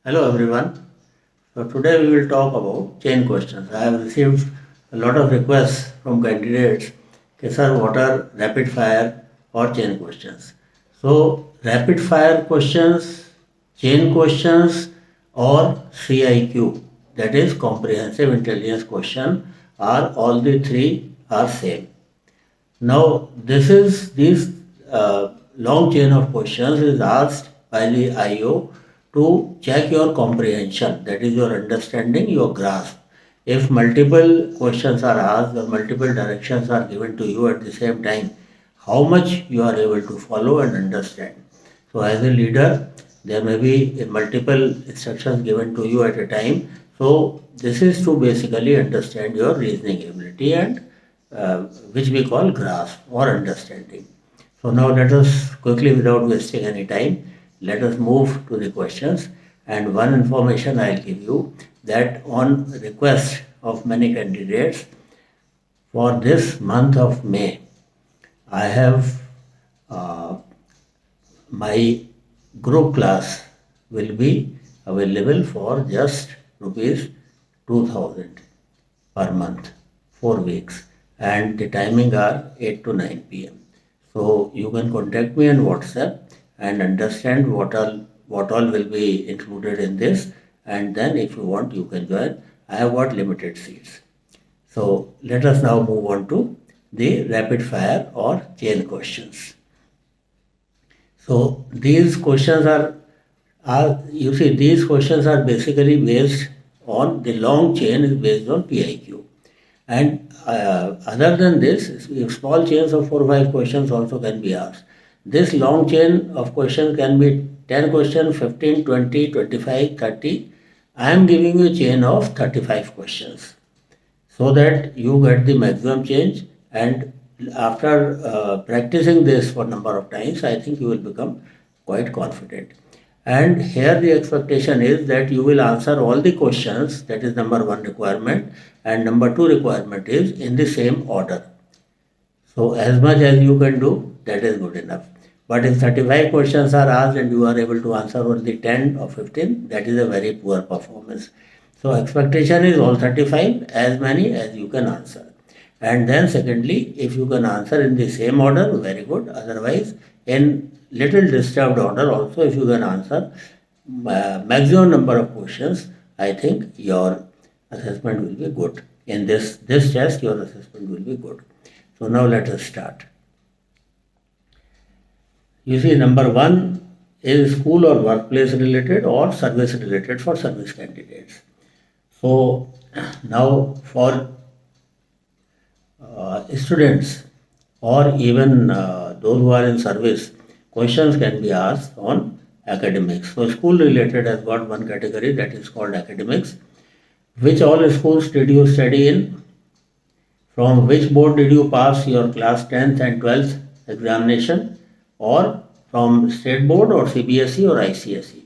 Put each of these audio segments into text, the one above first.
Hello everyone. So today we will talk about chain questions. I have received a lot of requests from candidates. Okay, sir, what are rapid fire or chain questions? So rapid fire questions, chain questions, or CIQ, that is comprehensive intelligence question, are all the three are same. Now, this long chain of questions is asked by the IO to check your comprehension, that is your understanding, your grasp. If multiple questions are asked or multiple directions are given to you at the same time, how much you are able to follow and understand. So, as a leader, there may be multiple instructions given to you at a time. So, this is to basically understand your reasoning ability and which we call grasp or understanding. So now let us quickly, without wasting any time, let us move to the questions. And one information I'll give you that on request of many candidates for this month of May, I have uh, my group class will be available for just rupees 2000 per month, 4 weeks, and the timing are 8 to 9 p.m. So you can contact me on WhatsApp and understand what all will be included in this, and then if you want you can join. I have got limited seats. So let us now move on to the rapid fire or chain questions. So these questions are you see these questions are basically based on the long chain is based on PIQ. And other than this, small chains of 4 or 5 questions also can be asked. This long chain of questions can be 10 questions, 15, 20, 25, 30. I am giving you a chain of 35 questions so that you get the maximum change, and after practicing this for number of times I think you will become quite confident. And here the expectation is that you will answer all the questions, that is number one requirement, and number two requirement is in the same order. So as much as you can do, that is good enough. But if 35 questions are asked and you are able to answer only 10 or 15, that is a very poor performance. So expectation is all 35, as many as you can answer. And then secondly, if you can answer in the same order, very good. Otherwise, in little disturbed order also, if you can answer maximum number of questions, I think your assessment will be good. In this test, your assessment will be good. So now let us start. You see, number one is school or workplace related or service related for service candidates. So now for students or even those who are in service, questions can be asked on academics. So school related has got one category that is called academics. Which all schools did you study in? From which board did you pass your class 10th and 12th examination? Or from state board or CBSE or ICSE?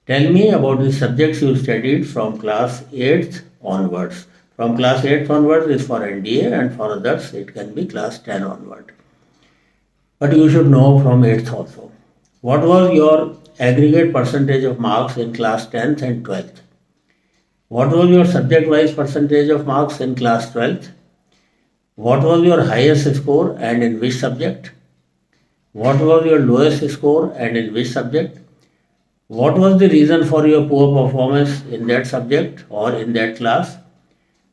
Tell me about the subjects you studied from class 8th onwards. From class 8th onwards is for NDA, and for others it can be class 10 onward. But you should know from 8th also. What was your aggregate percentage of marks in class 10th and 12th? What was your subject-wise percentage of marks in class 12th? What was your highest score and in which subject? What was your lowest score and in which subject? What was the reason for your poor performance in that subject or in that class?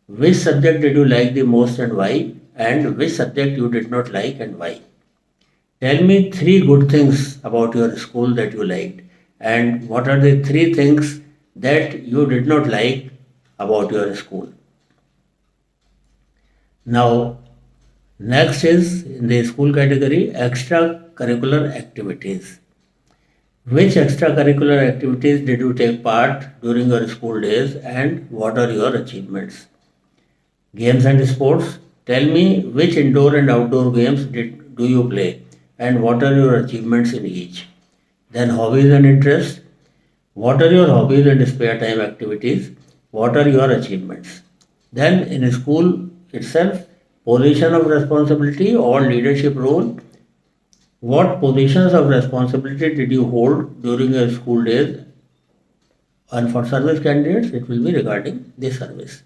Which subject did you like the most and why? And which subject you did not like and why? Tell me three good things about your school that you liked, and what are the three things that you did not like about your school. Now, next is in the school category extracurricular activities. Which extracurricular activities did you take part during your school days and what are your achievements? Games and sports. Tell me which indoor and outdoor games do you play and what are your achievements in each. Then hobbies and interests. What are your hobbies and spare time activities? What are your achievements? Then in school itself, position of responsibility or leadership role. What positions of responsibility did you hold during your school days And for service candidates, it will be regarding the service.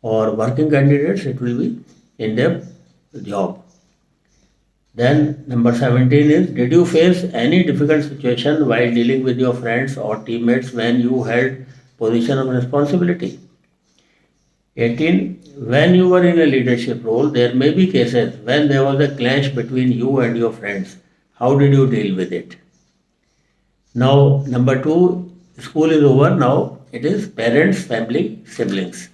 Or working candidates, it will be in their job. Then number 17 is, did you face any difficult situation while dealing with your friends or teammates when you held position of responsibility? 18. When you were in a leadership role, there may be cases when there was a clash between you and your friends. How did you deal with it? Now, number 2, school is over. Now it is parents, family, siblings.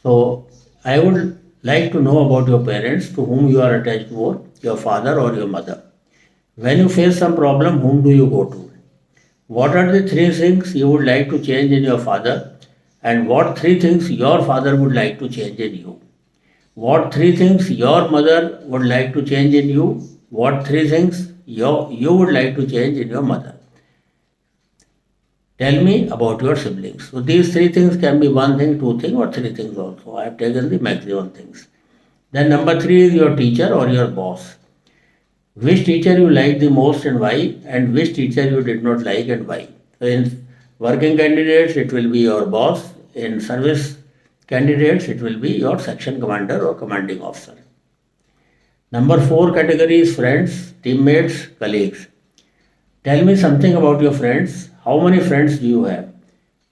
So, I would like to know about your parents to whom you are attached more, your father or your mother. When you face some problem, whom do you go to? What are the three things you would like to change in your father? And what three things your father would like to change in you? What three things your mother would like to change in you? What three things you would like to change in your mother? Tell me about your siblings. So these three things can be one thing, two things, or three things also. I have taken the maximum things. Then number 3 is your teacher or your boss. Which teacher you like the most and why, and which teacher you did not like and why. So in working candidates, it will be your boss. In service candidates, it will be your section commander or commanding officer. Number 4 category is friends, teammates, colleagues. Tell me something about your friends. How many friends do you have?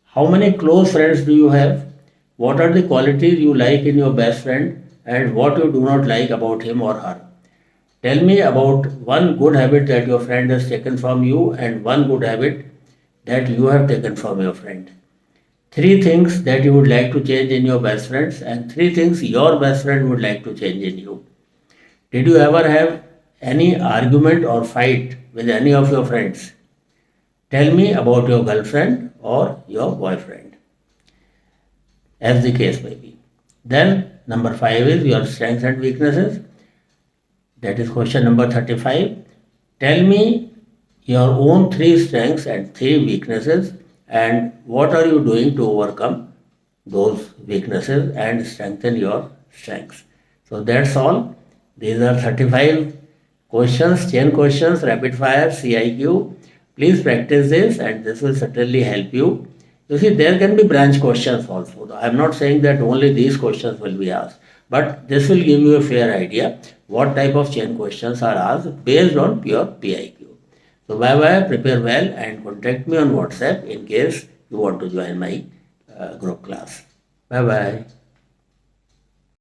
How many close friends do you have? What are the qualities you like in your best friend and what you do not like about him or her? Tell me about one good habit that your friend has taken from you and one good habit that you have taken from your friend. Three things that you would like to change in your best friends and three things your best friend would like to change in you. Did you ever have any argument or fight with any of your friends? Tell me about your girlfriend or your boyfriend, as the case may be. Then, number 5 is your strengths and weaknesses. That is question number 35. Tell me your own 3 strengths and 3 weaknesses and what are you doing to overcome those weaknesses and strengthen your strengths. So that's all. These are 35 questions, 10 questions, rapid fire, CIQ. Please practice this and this will certainly help you. You see, there can be branch questions also. I am not saying that only these questions will be asked, but this will give you a fair idea what type of chain questions are asked based on pure PIQ. So bye bye, prepare well and contact me on WhatsApp in case you want to join my group class. Bye bye.